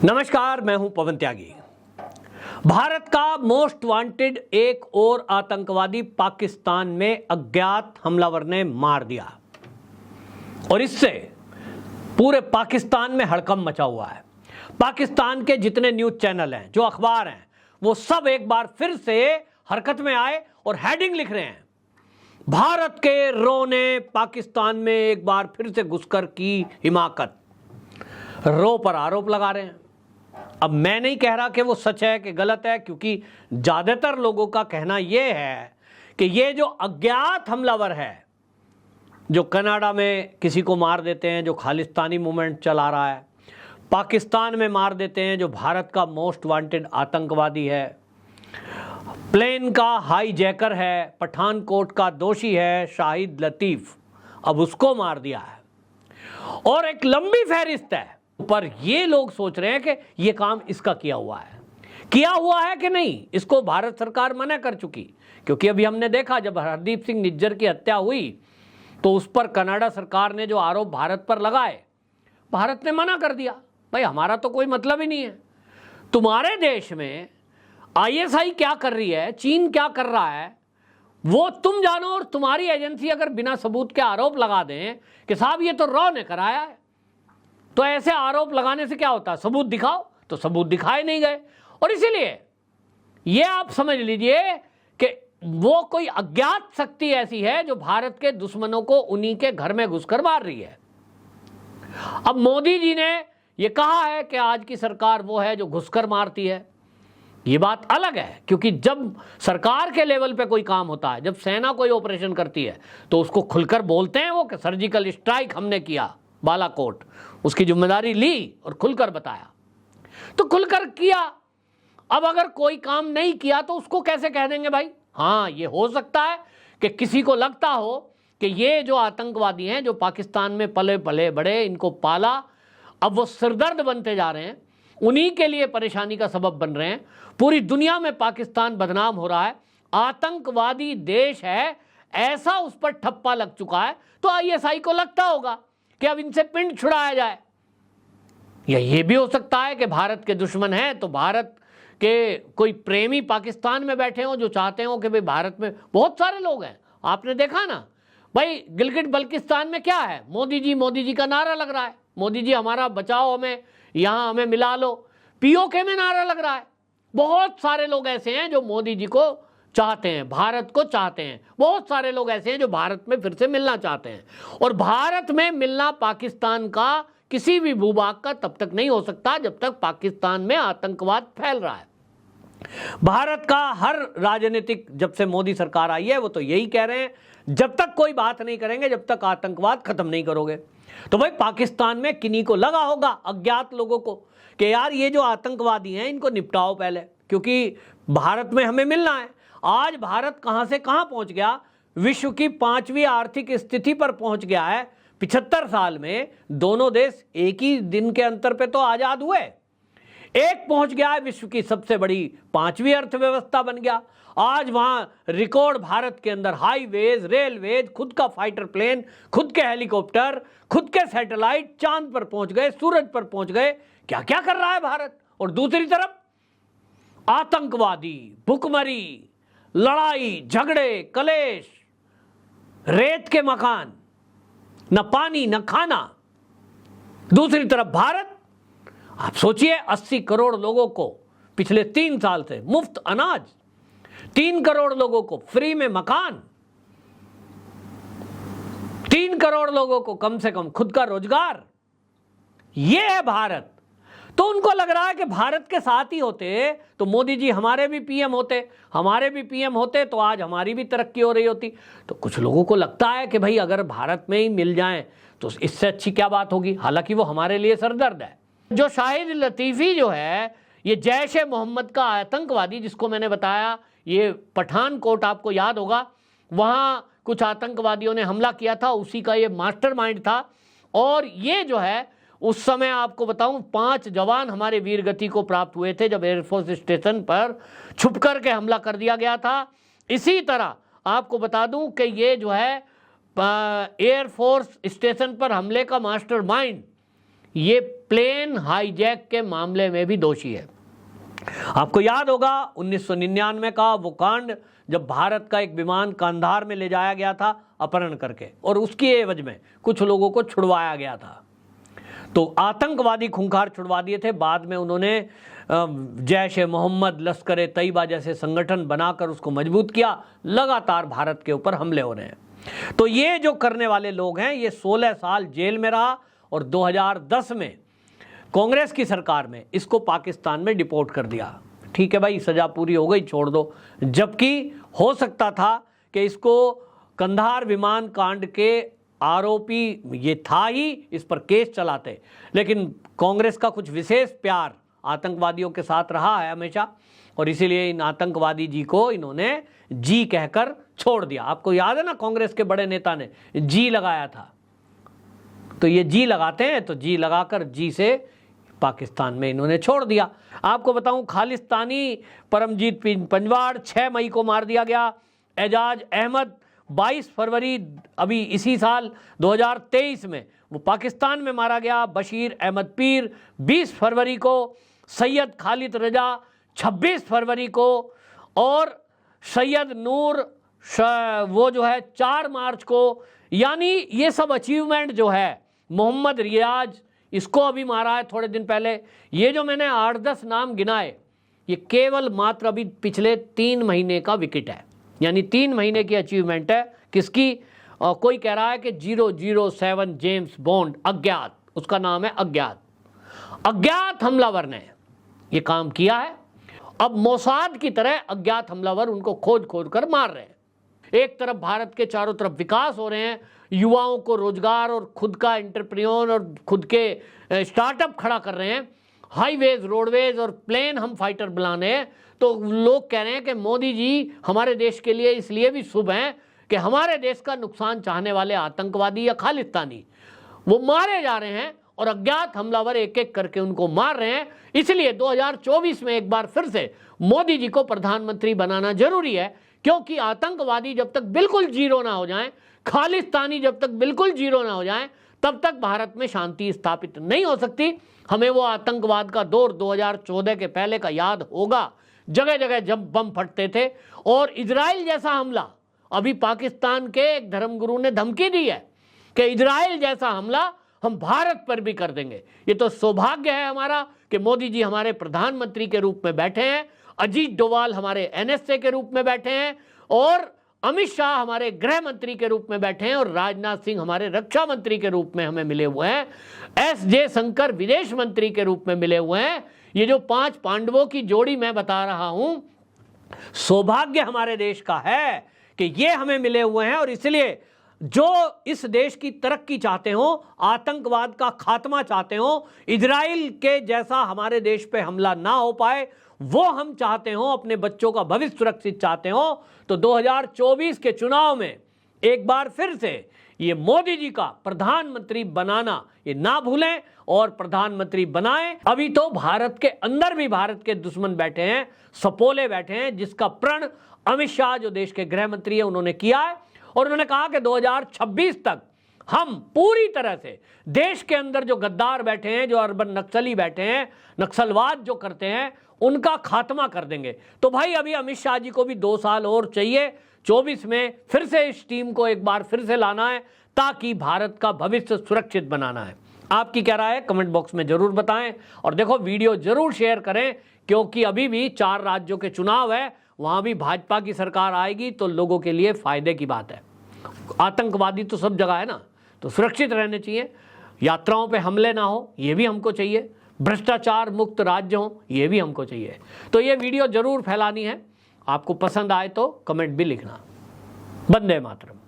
नमस्कार, मैं हूं पवन त्यागी। भारत का मोस्ट वांटेड एक और आतंकवादी पाकिस्तान में अज्ञात हमलावर ने मार दिया और इससे पूरे पाकिस्तान में हड़कंप मचा हुआ है। पाकिस्तान के जितने न्यूज चैनल हैं, जो अखबार हैं, वो सब एक बार फिर से हरकत में आए और हेडिंग लिख रहे हैं, भारत के रो ने पाकिस्तान में एक बार फिर से घुसकर की हिमाकत। रो पर आरोप लगा रहे हैं। अब मैं नहीं कह रहा कि वो सच है कि गलत है, क्योंकि ज्यादातर लोगों का कहना यह है कि ये जो अज्ञात हमलावर है, जो कनाडा में किसी को मार देते हैं, जो खालिस्तानी मूवमेंट चला रहा है, पाकिस्तान में मार देते हैं, जो भारत का मोस्ट वांटेड आतंकवादी है, प्लेन का हाईजैकर है, पठानकोट का दोषी है शाहिद लतीफ, अब उसको मार दिया है और एक लंबी फहरिस्त है। पर ये लोग सोच रहे हैं कि ये काम इसका किया हुआ है कि नहीं, इसको भारत सरकार मना कर चुकी, क्योंकि अभी हमने देखा जब हरदीप सिंह निज्जर की हत्या हुई तो उस पर कनाडा सरकार ने जो आरोप भारत पर लगाए, भारत ने मना कर दिया। भाई, हमारा तो कोई मतलब ही नहीं है। तुम्हारे देश में आईएसआई क्या कर रही है, चीन क्या कर रहा है, वो तुम जानो, और तुम्हारी एजेंसी अगर बिना सबूत के आरोप लगा दें कि साहब ये तो रॉ ने कराया है, तो ऐसे आरोप लगाने से क्या होता है? सबूत दिखाओ। तो सबूत दिखाए नहीं गए और इसीलिए ये आप समझ लीजिए कि वो कोई अज्ञात शक्ति ऐसी है जो भारत के दुश्मनों को उन्हीं के घर में घुसकर मार रही है। अब मोदी जी ने ये कहा है कि आज की सरकार वो है जो घुसकर मारती है। ये बात अलग है, क्योंकि जब सरकार के लेवल पे कोई काम होता है, जब सेना कोई ऑपरेशन करती है, तो उसको खुलकर बोलते हैं वो कि सर्जिकल स्ट्राइक हमने किया बालाकोट, उसकी जिम्मेदारी ली और खुलकर बताया, तो खुलकर किया। अब अगर कोई काम नहीं किया तो उसको कैसे कह देंगे भाई? हाँ, ये हो सकता है कि किसी को लगता हो कि ये जो आतंकवादी हैं, जो पाकिस्तान में पले पले बड़े, इनको पाला, अब वो सिरदर्द बनते जा रहे हैं, उन्हीं के लिए परेशानी का सबब बन रहे हैं। पूरी दुनिया में पाकिस्तान बदनाम हो रहा है, आतंकवादी देश है, ऐसा उस पर ठप्पा लग चुका है। तो आईएसआई को लगता होगा कि अब इनसे पिंड छुड़ाया जाए। या ये भी हो सकता है कि भारत के दुश्मन हैं तो भारत के कोई प्रेमी पाकिस्तान में बैठे हों, जो चाहते हो कि भाई भारत में बहुत सारे लोग हैं। आपने देखा ना भाई, गिलगिट बल्किस्तान में क्या है, मोदी जी का नारा लग रहा है, मोदी जी हमारा बचाओ, हमें यहां हमें मिला लो। पीओके में नारा लग रहा है। बहुत सारे लोग ऐसे हैं जो मोदी जी को चाहते हैं, भारत को चाहते हैं। बहुत सारे लोग ऐसे हैं जो भारत में फिर से मिलना चाहते हैं, और भारत में मिलना पाकिस्तान का किसी भी भूभाग का तब तक नहीं हो सकता जब तक पाकिस्तान में आतंकवाद फैल रहा है। भारत का हर राजनीतिक, जब से मोदी सरकार आई है, वो तो यही कह रहे हैं, जब तक कोई बात नहीं करेंगे, जब तक आतंकवाद खत्म नहीं करोगे। तो भाई, पाकिस्तान में किन्हीं को लगा होगा, अज्ञात लोगों को, कि यार ये जो आतंकवादी हैं इनको निपटाओ पहले, क्योंकि भारत में हमें मिलना है। आज भारत कहां से कहां पहुंच गया, विश्व की 5वीं आर्थिक स्थिति पर पहुंच गया है। 75 साल में दोनों देश एक ही दिन के अंतर पे तो आजाद हुए। एक पहुंच गया है विश्व की सबसे बड़ी 5वीं अर्थव्यवस्था बन गया। आज वहां रिकॉर्ड भारत के अंदर हाईवेज, रेलवेज, खुद का फाइटर प्लेन, खुद के हेलीकॉप्टर, खुद के सैटेलाइट, चांद पर पहुंच गए, सूरज पर पहुंच गए। क्या क्या कर रहा है भारत। और दूसरी तरफ आतंकवादी, भुखमरी, लड़ाई झगड़े, कलेश, रेत के मकान, न पानी न खाना। दूसरी तरफ भारत, आप सोचिए, 80 करोड़ लोगों को पिछले 3 साल से मुफ्त अनाज, 3 करोड़ लोगों को फ्री में मकान, 3 करोड़ लोगों को कम से कम खुद का रोजगार। यह है भारत। तो उनको लग रहा है कि भारत के साथ ही होते तो मोदी जी हमारे भी पीएम होते, तो आज हमारी भी तरक्की हो रही होती। तो कुछ लोगों को लगता है कि भाई अगर भारत में ही मिल जाएं तो इससे अच्छी क्या बात होगी। हालांकि वो हमारे लिए सरदर्द है। जो शाहिद लतीफी जो है, ये जैश ए मोहम्मद का आतंकवादी, जिसको मैंने बताया, ये पठानकोट आपको याद होगा, वहां कुछ आतंकवादियों ने हमला किया था, उसी का ये मास्टरमाइंड था। और ये जो है, उस समय आपको बताऊं, 5 जवान हमारे वीरगति को प्राप्त हुए थे जब एयरफोर्स स्टेशन पर छुप करके हमला कर दिया गया था। इसी तरह आपको बता दूं कि ये जो है एयरफोर्स स्टेशन पर हमले का मास्टरमाइंड ये प्लेन हाईजैक के मामले में भी दोषी है। आपको याद होगा 1999 का वो कांड, जब भारत का एक विमान कंधार में ले जाया गया था अपहरण करके, और उसकी एवज में कुछ लोगों को छुड़वाया गया था। तो आतंकवादी खूंखार छुड़वा दिए थे। बाद में उन्होंने जैश ए मोहम्मद, लश्कर ए तैयबा जैसे संगठन बनाकर उसको मजबूत किया। लगातार भारत के ऊपर हमले हो रहे हैं। तो ये जो करने वाले लोग हैं, ये 16 साल जेल में रहा और 2010 में कांग्रेस की सरकार में इसको पाकिस्तान में डिपोर्ट कर दिया। ठीक है भाई, सजा पूरी हो गई, छोड़ दो। जबकि हो सकता था कि इसको कंधार विमान कांड के आरोपी ये था ही, इस पर केस चलाते, लेकिन कांग्रेस का कुछ विशेष प्यार आतंकवादियों के साथ रहा है हमेशा, और इसीलिए इन आतंकवादी जी को इन्होंने जी कहकर छोड़ दिया। आपको याद है ना, कांग्रेस के बड़े नेता ने जी लगाया था। तो ये जी लगाते हैं, तो जी लगाकर जी से पाकिस्तान में इन्होंने छोड़ दिया। आपको बताऊं, खालिस्तानी परमजीत पंजवाड़ 6 मई को मार दिया गया। एजाज अहमद 22 फरवरी अभी इसी साल 2023 में वो पाकिस्तान में मारा गया। बशीर अहमद पीर 20 फरवरी को, सैयद खालिद रजा 26 फरवरी को, और सैयद नूर वो जो है 4 मार्च को। यानी ये सब अचीवमेंट जो है, मोहम्मद रियाज इसको अभी मारा है थोड़े दिन पहले। ये जो मैंने 8-10 नाम गिनाए, ये केवल मात्र अभी पिछले 3 महीने का विकेट है, यानी 3 महीने की अचीवमेंट है। किसकी? कोई कह रहा है कि 007 जेम्स बॉन्ड अज्ञात, उसका नाम है अज्ञात। अज्ञात हमलावर ने ये काम किया है। अब मोसाद की तरह अज्ञात हमलावर उनको खोज खोज कर मार रहे हैं। एक तरफ भारत के चारों तरफ विकास हो रहे हैं, युवाओं को रोजगार और खुद का एंटरप्रेन्योर और खुद के स्टार्टअप खड़ा कर रहे हैं। हाईवेज, रोडवेज और प्लेन हम फाइटर बनाने हैं। तो लोग कह रहे हैं कि मोदी जी हमारे देश के लिए इसलिए भी शुभ हैं कि हमारे देश का नुकसान चाहने वाले आतंकवादी या खालिस्तानी वो मारे जा रहे हैं, और अज्ञात हमलावर एक एक करके उनको मार रहे हैं। इसलिए 2024 में एक बार फिर से मोदी जी को प्रधानमंत्री बनाना जरूरी है, क्योंकि आतंकवादी जब तक बिल्कुल जीरो ना हो जाएं, खालिस्तानी जब तक बिल्कुल जीरो ना हो जाएं, तब तक भारत में शांति स्थापित नहीं हो सकती। हमें वो आतंकवाद का दौर 2014 के पहले का याद होगा, जगह जगह जब बम फटते थे। और इजराइल जैसा हमला, अभी पाकिस्तान के एक धर्मगुरु ने धमकी दी है कि इजराइल जैसा हमला हम भारत पर भी कर देंगे। ये तो सौभाग्य है हमारा कि मोदी जी हमारे प्रधानमंत्री के रूप में बैठे हैं, अजीत डोवाल हमारे एनएसए के रूप में बैठे हैं, और अमित शाह हमारे गृह मंत्री के रूप में बैठे हैं, और राजनाथ सिंह हमारे रक्षा मंत्री के रूप में हमें मिले हुए हैं, एस जयशंकर विदेश मंत्री के रूप में मिले हुए हैं। ये जो 5 पांडवों की जोड़ी मैं बता रहा हूं, सौभाग्य हमारे देश का है कि ये हमें मिले हुए हैं। और इसलिए जो इस देश की तरक्की चाहते हो, आतंकवाद का खात्मा चाहते हो, इजराइल के जैसा हमारे देश पे हमला ना हो पाए, वो हम चाहते हो, अपने बच्चों का भविष्य सुरक्षित चाहते हो, तो 2024 के चुनाव में एक बार फिर से ये मोदी जी का प्रधानमंत्री बनाना ये ना भूलें, और प्रधानमंत्री बनाएं। अभी तो भारत के अंदर भी भारत के दुश्मन बैठे हैं, सपोले बैठे हैं, जिसका प्रण अमित शाह जो देश के गृह मंत्री है उन्होंने किया है। और उन्होंने कहा कि 2026 तक हम पूरी तरह से देश के अंदर जो गद्दार बैठे हैं, जो अर्बन नक्सली बैठे हैं, नक्सलवाद जो करते हैं, उनका खात्मा कर देंगे। तो भाई अभी अमित शाह जी को भी 2 साल और चाहिए। 24 में फिर से इस टीम को एक बार फिर से लाना है, ताकि भारत का भविष्य सुरक्षित बनाना है। आपकी क्या राय है कमेंट बॉक्स में जरूर बताएं, और देखो वीडियो जरूर शेयर करें, क्योंकि अभी भी 4 राज्यों के चुनाव है, वहां भी भाजपा की सरकार आएगी, तो लोगों के लिए फायदे की बात है। आतंकवादी तो सब जगह है ना, तो सुरक्षित रहने चाहिए, यात्राओं पे हमले ना हो, ये भी हमको चाहिए, भ्रष्टाचार मुक्त राज्य हो, ये भी हमको चाहिए। तो ये वीडियो जरूर फैलानी है। आपको पसंद आए तो कमेंट भी लिखना। वंदे मातरम।